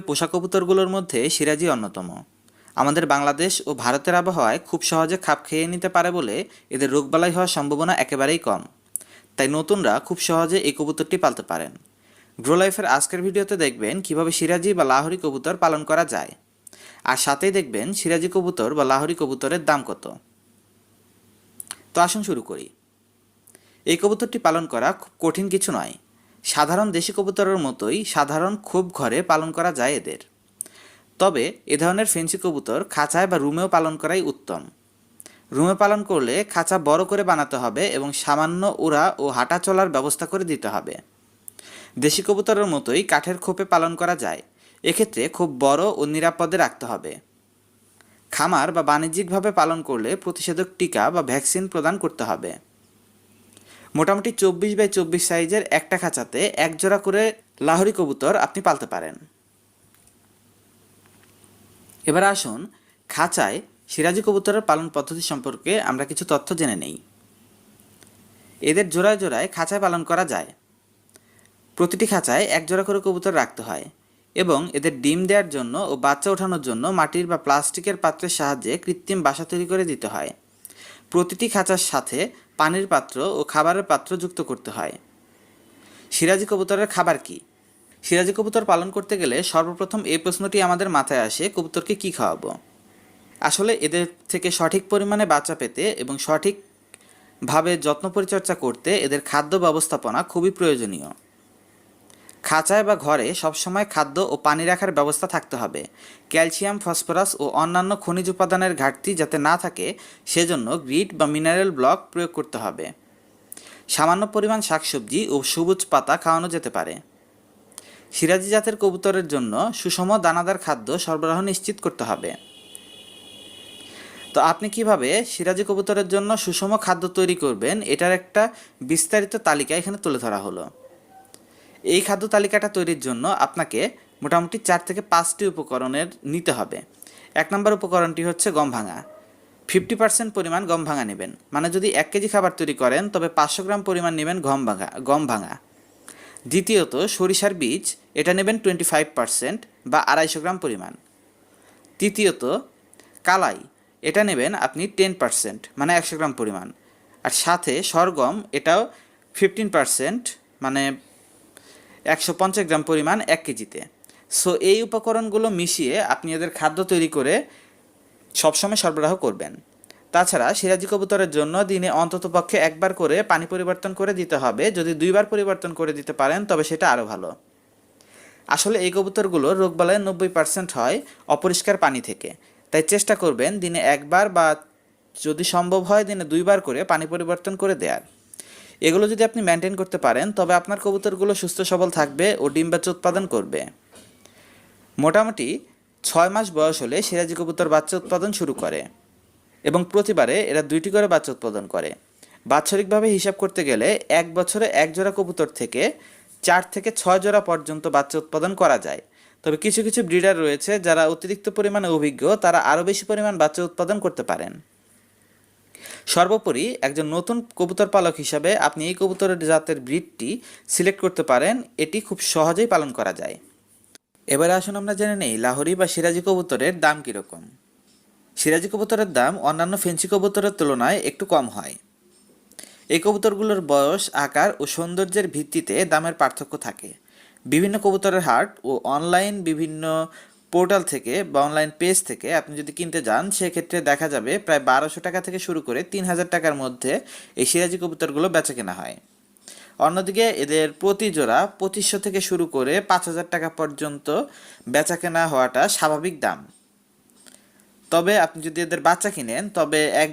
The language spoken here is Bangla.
পোষা কবুতরগুলোর মধ্যে সিরাজি অন্যতম। আমাদের বাংলাদেশ ও ভারতের আবহাওয়ায় খুব সহজে খাপ খেয়ে নিতে পারে বলে এদের রোগবালাই হওয়ার সম্ভাবনা একেবারেই কম। তাই নতুনরা খুব সহজে এই কবুতরটি পালতে পারেন। গ্রো লাইফের আজকের ভিডিওতে দেখবেন কিভাবে সিরাজি বা লাহোরি কবুতর পালন করা যায়, আর সাথেই দেখবেন সিরাজি কবুতর বা লাহোরি কবুতরের দাম কত। তো আসুন শুরু করি। এই কবুতরটি পালন করা খুব কঠিন কিছু নয়। সাধারণ দেশি কবুতরের মতোই সাধারণ খুব ঘরে পালন করা যায় এদের। তবে এ ধরনের ফেন্সি কবুতর খাঁচায় বা রুমেও পালন করাই উত্তম। রুমে পালন করলে খাঁচা বড় করে বানাতে হবে এবং সামান্য উড়া ও হাঁটা চলার ব্যবস্থা করে দিতে হবে। দেশি কবুতরের মতোই কাঠের খোপে পালন করা যায়, এক্ষেত্রে খুব বড় ও নিরাপদে রাখতে হবে। খামার বা বাণিজ্যিকভাবে পালন করলে প্রতিষেধক টিকা বা ভ্যাকসিন প্রদান করতে হবে। মোটামুটি 24x24 সাইজের একটা খাঁচাতে এক জোড়া করে লাহোরি কবুতর আপনি পালতে পারেন। এবার আসুন খাঁচায় সিরাজি কবুতরের পালন পদ্ধতি সম্পর্কে আমরা কিছু তথ্য জেনে নেই। এদের জোড়ায় জোড়ায় খাঁচায় পালন করা যায়। প্রতিটি খাঁচায় এক জোড়া করে কবুতর রাখতে হয় এবং এদের ডিম দেওয়ার জন্য ও বাচ্চা ওঠানোর জন্য মাটির বা প্লাস্টিকের পাত্রের সাহায্যে কৃত্রিম বাসা তৈরি করে দিতে হয়। প্রতিটি খাঁচার সাথে পানির পাত্র ও খাবারের পাত্র যুক্ত করতে হয়। সিরাজি কবুতরের খাবার কি? সিরাজি কবুতর পালন করতে গেলে সর্বপ্রথম এই প্রশ্নটি আমাদের মাথায় আসে, কবুতরকে কি খাওয়াবো? আসলে এদের থেকে সঠিক পরিমাণে বাচ্চা পেতে এবং সঠিকভাবে যত্ন পরিচর্যা করতে এদের খাদ্য ব্যবস্থাপনা খুবই প্রয়োজনীয়। খাঁচায় বা ঘরে সবসময় খাদ্য ও পানি রাখার ব্যবস্থা থাকতে হবে। ক্যালসিয়াম, ফসফরাস ও অন্যান্য খনিজ উপাদানের ঘাটতি যাতে না থাকে সেজন্য গ্রিট বা মিনারেল ব্লক প্রয়োগ করতে হবে। সামান্য পরিমাণ শাকসবজি ও সবুজ পাতা খাওয়ানো যেতে পারে। সিরাজি জাতের কবুতরের জন্য সুষম দানাদার খাদ্য সরবরাহ নিশ্চিত করতে হবে। তো আপনি কিভাবে সিরাজি কবুতরের জন্য সুষম খাদ্য তৈরি করবেন এটার একটা বিস্তারিত তালিকা এখানে তুলে ধরা হলো। এই খাদ্য তালিকাটা তৈরির জন্য আপনাকে মোটামুটি 4 থেকে 5টি উপকরণের নিতে হবে। 1 নম্বর উপকরণটি হচ্ছে গম ভাঙা। 50% পরিমাণ গম ভাঙা নেবেন, মানে যদি 1 কেজি খাবার তৈরি করেন তবে 500 গ্রাম পরিমাণ নেবেন গম ভাঙা। দ্বিতীয়ত সরিষার বীজ, এটা নেবেন 25% বা 250 গ্রাম পরিমাণ। তৃতীয়ত কালাই, এটা নেবেন আপনি 10% মানে 100 গ্রাম পরিমাণ। আর সাথে সরগম, এটাও 15% মানে 150 গ্রাম পরিমাণ 1 কেজিতে। সো এই উপকরণগুলো মিশিয়ে আপনি এদের খাদ্য তৈরি করে সবসময় সরবরাহ করবেন। তাছাড়া সিরাজি কবুতরের জন্য দিনে অন্ততপক্ষে একবার করে পানি পরিবর্তন করে দিতে হবে। যদি 2বার পরিবর্তন করে দিতে পারেন তবে সেটা আরও ভালো। আসলে এই কবুতরগুলোর রোগবালাইয়ের 90% হয় অপরিষ্কার পানি থেকে, তাই চেষ্টা করবেন দিনে একবার বা যদি সম্ভব হয় দিনে 2বার করে পানি পরিবর্তন করে দেওয়ার। এগুলো যদি আপনি মেনটেন করতে পারেন তবে আপনার কবুতরগুলো সুস্থ সবল থাকবে ও ডিম বাচ্চা উৎপাদন করবে। মোটামুটি 6 মাস বয়স হলে সিরাজি কবুতর বাচ্চা উৎপাদন শুরু করে এবং প্রতিবারে এরা 2টি করে বাচ্চা উৎপাদন করে। বাৎসরিকভাবে হিসাব করতে গেলে 1 বছরে 1 জোড়া কবুতর থেকে 4 থেকে 6 জোড়া পর্যন্ত বাচ্চা উৎপাদন করা যায়। তবে কিছু কিছু ব্রিডার রয়েছে যারা অতিরিক্ত পরিমাণে অভিজ্ঞ, তারা আরও বেশি পরিমাণ বাচ্চা উৎপাদন করতে পারেন। সর্বোপরি একজন নতুন কবুতর পালক হিসাবে আপনি এই কবুতরের জাতের ব্রিডটি সিলেক্ট করতে পারেন, এটি খুব সহজেই পালন করা যায়। এবারে আসুন আমরা জেনে নেই লাহোরি বা সিরাজি কবুতরের দাম কীরকম। সিরাজি কবুতরের দাম অন্যান্য ফেন্সি কবুতরের তুলনায় একটু কম হয়। এই কবুতরগুলোর বয়স, আকার ও সৌন্দর্যের ভিত্তিতে দামের পার্থক্য থাকে। বিভিন্ন কবুতরের হাট ও অনলাইন বিভিন্ন পোর্টাল থেকে বা অনলাইন পেজ থেকে আপনি যদি কিনতে যান সেক্ষেত্রে দেখা যাবে প্রায় 1200 টাকা থেকে শুরু করে 3000 টাকার মধ্যে এই সিরাজি কবুতরগুলো বেচা কেনা হয়। অন্যদিকে এদের প্রতি জোড়া 2500 থেকে শুরু করে 5000 টাকা পর্যন্ত বেচা কেনা হওয়াটা স্বাভাবিক দাম। তবে আপনি যদি এদের বাচ্চা কিনেন তবে এক